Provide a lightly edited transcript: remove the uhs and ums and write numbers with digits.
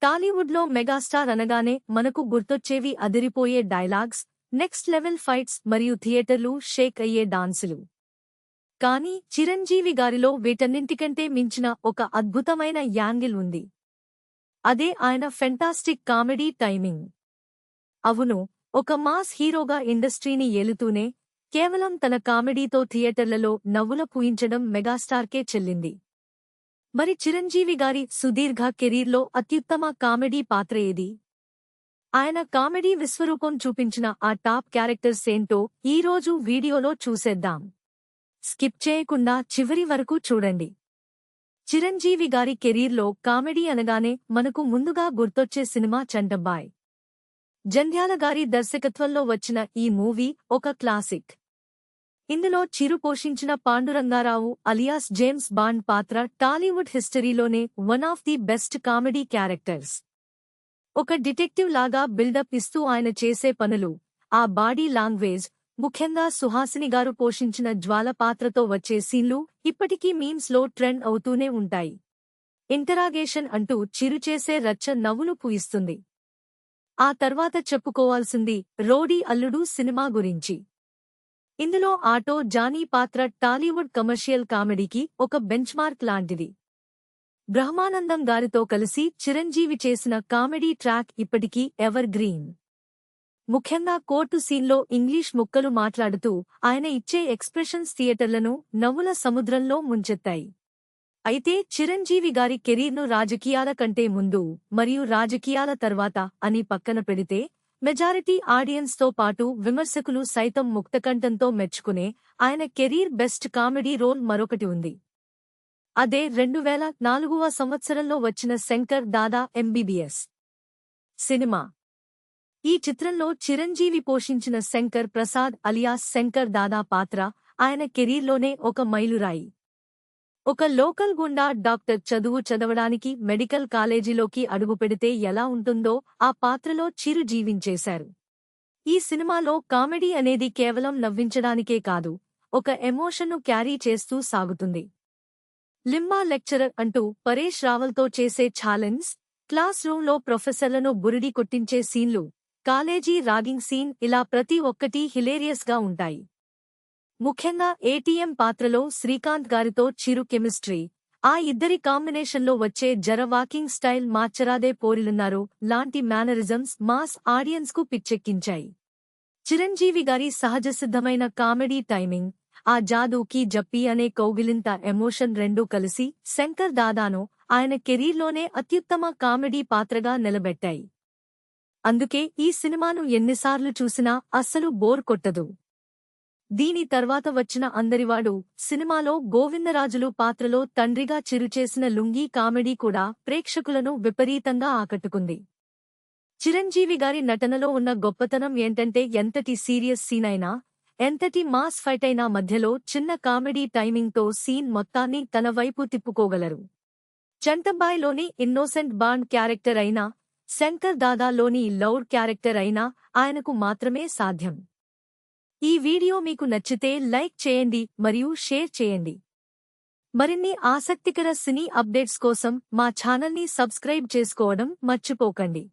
టాలీవుడ్లో మెగాస్టార్ అనగానే మనకు గుర్తొచ్చేవి అదిరిపోయే డైలాగ్స్, నెక్స్ట్ లెవెల్ ఫైట్స్ మరియు థియేటర్లు షేక్ అయ్యే డాన్సులు. కానీ చిరంజీవి గారిలో వీటన్నింటికంటే మించిన ఒక అద్భుతమైన యాంగిల్ ఉంది. అదే ఆయన ఫెంటాస్టిక్ కామెడీ టైమింగ్. అవును, ఒక మాస్ హీరోగా ఇండస్ట్రీని ఏలుతూనే కేవలం తన కామెడీతో థియేటర్లలో నవ్వుల పూయించడం మెగాస్టార్కే చెల్లింది. మరి చిరంజీవి గారి సుదీర్ఘ కెరీర్లో అత్యుత్తమ కామెడీ పాత్ర ఏది? ఆయన కామెడీ విశ్వరూపం చూపించిన ఆ టాప్ క్యారెక్టర్స్ ఏంటో ఈరోజు వీడియోలో చూసేద్దాం. స్కిప్ చేయకుండా చివరి వరకు చూడండి. చిరంజీవి గారి కెరీర్లో కామెడీ అనగానే మనకు ముందుగా గుర్తొచ్చే సినిమా చంటబ్బాయ్. జంధ్యాల గారి దర్శకత్వంలో వచ్చిన ఈ మూవీ ఒక క్లాసిక్. ఇందులో చిరు పోషించిన పాండురంగారావు అలియాస్ జేమ్స్ బాండ్ పాత్ర టాలీవుడ్ హిస్టరీలోనే one of the best comedy characters. ఒక డిటెక్టివ్ లాగా బిల్డప్ ఇస్తూ ఆయన చేసే పనులు, ఆ బాడీ లాంగ్వేజ్, ముఖ్యంగా సుహాసిని గారు పోషించిన జ్వాల పాత్రతో వచ్చే సీన్లు ఇప్పటికీ మీమ్స్ లో ట్రెండ్ అవుతూనే ఉంటాయి. ఇంటరాగేషన్ అంటూ చిరు చేసే రచ్చ నవ్వులు పూయిస్తుంది. ఆ తర్వాత చెప్పుకోవాల్సింది రోడీ అల్లుడు సినిమా గురించి. ఇందులో ఆటో జానీ పాత్ర టాలీవుడ్ కమర్షియల్ కామెడీకి ఒక బెంచ్మార్క్ లాంటిది. బ్రహ్మానందం గారితో కలిసి చిరంజీవి చేసిన కామెడీ ట్రాక్ ఇప్పటికీ ఎవర్ గ్రీన్. ముఖ్యంగా కోర్టు సీన్లో ఇంగ్లీష్ ముక్కలు మాట్లాడుతూ ఆయన ఇచ్చే ఎక్స్ప్రెషన్స్ థియేటర్లను నవ్వుల సముద్రంలో ముంచెత్తాయి. అయితే చిరంజీవి గారి కెరీర్ను రాజకీయాల కంటే ముందు మరియు రాజకీయాల తర్వాత అని పక్కన పెడితే మెజారిటీ ఆడియన్స్తో పాటు విమర్శకులు సైతం ముక్తకంఠంతో మెచ్చుకునే ఆయన కెరీర్ బెస్ట్ కామెడీ రోల్ మరొకటి ఉంది. అదే 2004వ సంవత్సరంలో వచ్చిన శంకర్ దాదా ఎంబీబీఎస్ సినిమా. ఈ చిత్రంలో చిరంజీవి పోషించిన శంకర్ ప్రసాద్ అలియాస్ శంకర్ దాదా పాత్ర ఆయన కెరీర్లోనే ఒక మైలురాయి. ఒక లోకల్ గుండా డాక్టర్ చదవడానికి మెడికల్ కాలేజీలోకి అడుగుపెడితే ఎలా ఉంటుందో ఆ పాత్రలో చిరు జీవించేశారు. ఈ సినిమాలో కామెడీ అనేది కేవలం నవ్వించడానికే కాదు, ఒక ఎమోషన్ను క్యారీ చేస్తూ సాగుతుంది. లింబా లెక్చరర్ అంటూ పరేష్ రావల్తో చేసే ఛాలెంజ్, క్లాస్ రూంలో ప్రొఫెసర్లను బురిడి కొట్టించే సీన్లు, కాలేజీ రాగింగ్ సీన్ ఇలా ప్రతి ఒక్కటీ హిలేరియస్గా ఉంటాయి. ముఖ్యంగా ఏటీఎం పాత్రలో శ్రీకాంత్ గారితో చిరు కెమిస్ట్రీ, ఆ ఇద్దరి కాంబినేషన్లో వచ్చే జర వాకింగ్ స్టైల్ మార్చరాదే పోరిలున్నారు లాంటి మేనరిజమ్స్ మాస్ ఆడియన్స్కు పిచ్చెక్కించాయి. చిరంజీవి గారి సహజసిద్ధమైన కామెడీ టైమింగ్, ఆ జాదూకి జప్పి అనే కౌగిలింత ఎమోషన్ రెండూ కలిసి శంకర్ దాదాను ఆయన కెరీర్లోనే అత్యుత్తమ కామెడీ పాత్రగా నిలబెట్టాయి. అందుకే ఈ సినిమాను ఎన్నిసార్లు చూసినా అస్సలు బోర్ కొట్టదు. దీని తర్వాత వచ్చిన అందరివాడు సినిమాలో గోవిందరాజులు పాత్రలో తండ్రిగా చిరుచేసిన లుంగీ కామెడీ కూడా ప్రేక్షకులను విపరీతంగా ఆకట్టుకుంది. చిరంజీవి గారి నటనలో ఉన్న గొప్పతనం ఏంటంటే ఎంతటి సీరియస్ సీన్ అయినా, ఎంతటి మాస్ ఫైట్ అయినా మధ్యలో చిన్న కామెడీ టైమింగ్తో సీన్ మొత్తాన్ని తన వైపు తిప్పుకోగలరు. చంటబ్బాయ్లోని ఇన్నోసెంట్ బాండ్ క్యారెక్టర్ అయినా, శంకర్ దాదాలోని లౌడ్ క్యారెక్టర్ అయినా ఆయనకు మాత్రమే సాధ్యం. ఈ వీడియో మీకు నచ్చితే లైక్ చేయండి మరియు షేర్ చేయండి. మరిన్ని ఆసక్తికర సినీ అప్డేట్స్ కోసం మా ఛానల్ని సబ్స్క్రైబ్ చేసుకోవడం మర్చిపోకండి.